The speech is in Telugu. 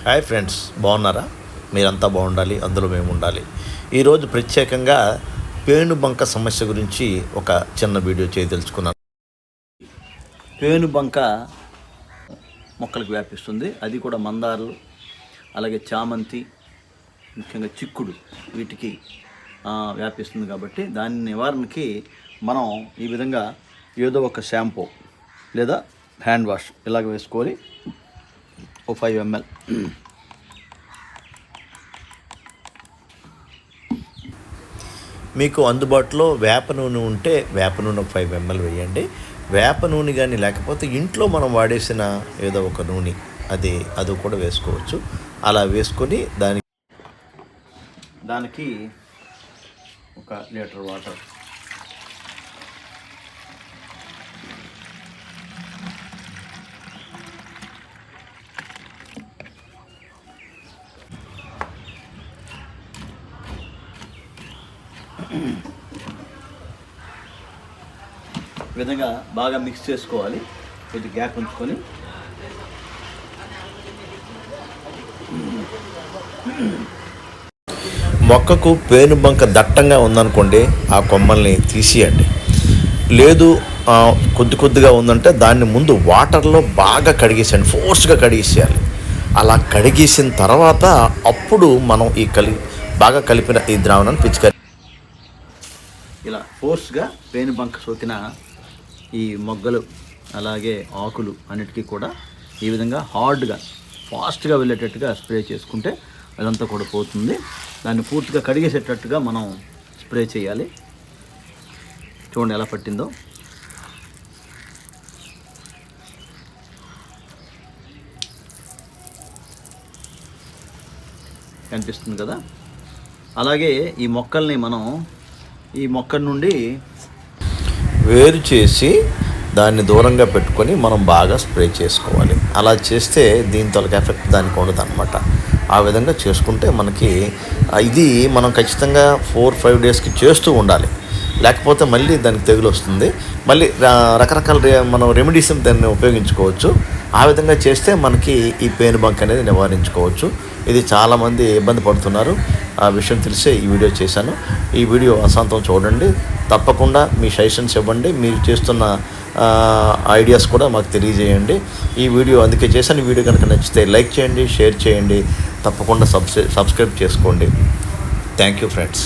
హాయ్ ఫ్రెండ్స్, బాగున్నారా? మీరంతా బాగుండాలి, అందులో మేము ఉండాలి. ఈరోజు ప్రత్యేకంగా పేనుబంక సమస్య గురించి ఒక చిన్న వీడియో చేయదలుచుకున్నాను. పేనుబంక మొక్కలకు వ్యాపిస్తుంది. అది కూడా మందారాలు, అలాగే చామంతి, ముఖ్యంగా చిక్కుడు, వీటికి వ్యాపిస్తుంది. కాబట్టి దాని నివారణకి మనం ఈ విధంగా ఏదో ఒక షాంపూ లేదా హ్యాండ్ వాష్ ఇలాగ వేసుకొని 5 ml మీకు అందుబాటులో వేప నూనె ఉంటే వేప నూనె 5 ml వేయండి. వేప నూనె కానీ లేకపోతే ఇంట్లో మనం వాడేసిన ఏదో ఒక నూనె అది కూడా వేసుకోవచ్చు. అలా వేసుకొని దానికి 1 లీటర్ వాటర్, విధంగా బాగా మిక్స్ చేసుకోవాలి. కొద్ది గ్యాప్ ఉంచుకొని మొక్కకు పేనుబంక దట్టంగా ఉందనుకోండి, ఆ కొమ్మల్ని తీసియండి. లేదు కొద్దిగా ఉందంటే దాన్ని ముందు వాటర్లో బాగా కడిగేసేయండి, ఫోర్స్గా కడిగేసేయాలి. అలా కడిగేసిన తర్వాత అప్పుడు మనం బాగా కలిపిన ఈ ద్రావణాన్ని పిచికారి. ఇలా ఫోర్స్గా పేనుబంక సోకిన ఈ మొగ్గలు అలాగే ఆకులు అన్నిటికీ కూడా ఈ విధంగా హార్డ్గా ఫాస్ట్గా వెళ్ళేటట్టుగా స్ప్రే చేసుకుంటే అదంతా కూడా పోతుంది. దాన్ని పూర్తిగా కడిగేసేటట్టుగా మనం స్ప్రే చేయాలి. చూడండి ఎలా పట్టిందో. కనిపిస్తుంది కదా. అలాగే ఈ మొక్కల్ని మనం ఈ మొక్క నుండి వేరు చేసి దాన్ని దూరంగా పెట్టుకొని మనం బాగా స్ప్రే చేసుకోవాలి. అలా చేస్తే దీంతో ఎఫెక్ట్ దానికి ఉండదు అనమాట. ఆ విధంగా చేసుకుంటే మనకి ఇది మనం ఖచ్చితంగా 4-5 డేస్కి చేస్తూ ఉండాలి. లేకపోతే మళ్ళీ దానికి తెగులు వస్తుంది. మళ్ళీ రకరకాల మనం రెమెడీస్ దాన్ని ఉపయోగించుకోవచ్చు. ఆ విధంగా చేస్తే మనకి ఈ పేనుబంక అనేది నివారించుకోవచ్చు. ఇది చాలామంది ఇబ్బంది పడుతున్నారు. ఆ విషయం తెలిసే ఈ వీడియో చేశాను. ఈ వీడియో అశాంతం చూడండి, తప్పకుండా మీ సజెషన్స్ ఇవ్వండి. మీరు చేస్తున్న ఐడియాస్ కూడా మాకు తెలియజేయండి. ఈ వీడియో అందుకే చేశాను. ఈ వీడియో కనుక నచ్చితే లైక్ చేయండి, షేర్ చేయండి, తప్పకుండా సబ్స్క్రైబ్ చేసుకోండి. Thank you friends.